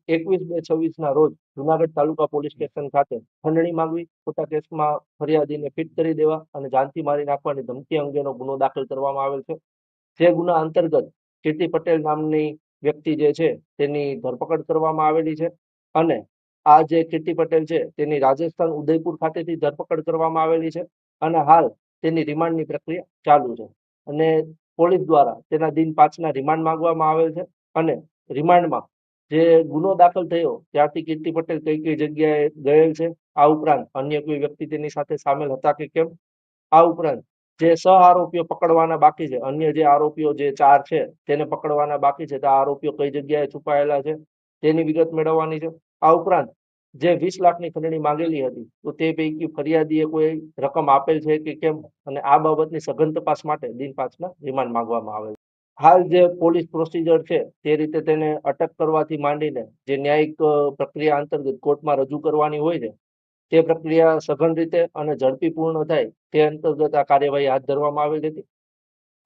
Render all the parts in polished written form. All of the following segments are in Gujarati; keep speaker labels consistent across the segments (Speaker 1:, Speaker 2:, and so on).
Speaker 1: 21/2/26 રોજ જુનાગઢ તાલુકા પોલીસ સ્ટેશન ખાતે ખંડણી માંગવી, ખોટા કેસમાં ફરિયાદીને ફિટ કરી દેવા અને જાનથી મારી નાખવાની ધમકી અંગેનો ગુનો દાખલ કરવામાં આવેલ છે. જે ગુના અંતર્ગત કીર્તિ પટેલ નામની વ્યક્તિ જે છે તેની ધરપકડ કરવામાં આવેલી છે અને આ જે કીર્તિ પટેલ છે તેની રાજસ્થાન ઉદયપુર ખાતેથી ધરપકડ કરવામાં આવેલી છે અને હાલ તેની રિમાન્ડની પ્રક્રિયા ચાલુ છે અને પોલીસ દ્વારા તેના દિન 5ના રિમાન્ડ માંગવામાં આવેલ છે અને રિમાન્ડમાં જે ગુનો દાખલ થયો ત્યારથી કીર્તિ પટેલ કઈ કઈ જગ્યાએ ગયેલ છે, આ ઉપરાંત અન્ય કોઈ વ્યક્તિ તેની સાથે સામેલ હતા કે કેમ, આ ઉપરાંત જે સહ આરોપીઓ પકડવાના બાકી છે, અન્ય જે આરોપીઓ જે 4 છે તેને પકડવાના બાકી છે, તો આ આરોપીઓ કઈ જગ્યાએ છુપાયેલા છે તેની વિગત મેળવવાની છે. આ ઉપરાંત જે 20 લાખની ખંડણી માંગેલી હતી તો તે પૈકી ફરિયાદીએ કોઈ રકમ આપેલ છે કે કેમ અને આ બાબતની સઘન તપાસ માટે દિન 5ના રિમાન્ડ માંગવામાં આવેલ છે. હાલ જે પોલીસ પ્રોસિજર છે તે રીતે તેને અટક કરવાથી માંડીને જે ન્યાયિક પ્રક્રિયા અંતર્ગત કોર્ટમાં રજૂ કરવાની હોય છે તે પ્રક્રિયા સઘન રીતે અને ઝડપી પૂર્ણ થાય તે અંતર્ગત આ કાર્યવાહી હાથ ધરવામાં આવેલી હતી.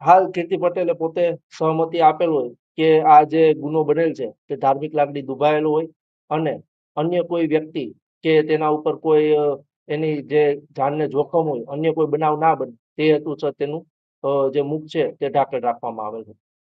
Speaker 1: હાલ કીર્તિ પટેલે પોતે સહમતિ આપેલ હોય કે આ જે ગુનો બનેલ છે તે ધાર્મિક લાગણી દુભાયેલો હોય અને અન્ય કોઈ વ્યક્તિ કે તેના ઉપર કોઈ એની જે જાનને જોખમ હોય, અન્ય કોઈ બનાવ ના બને તે હેતુસર તેનું જે મુખ છે તે ઢાંકણ રાખવામાં આવેલ છે.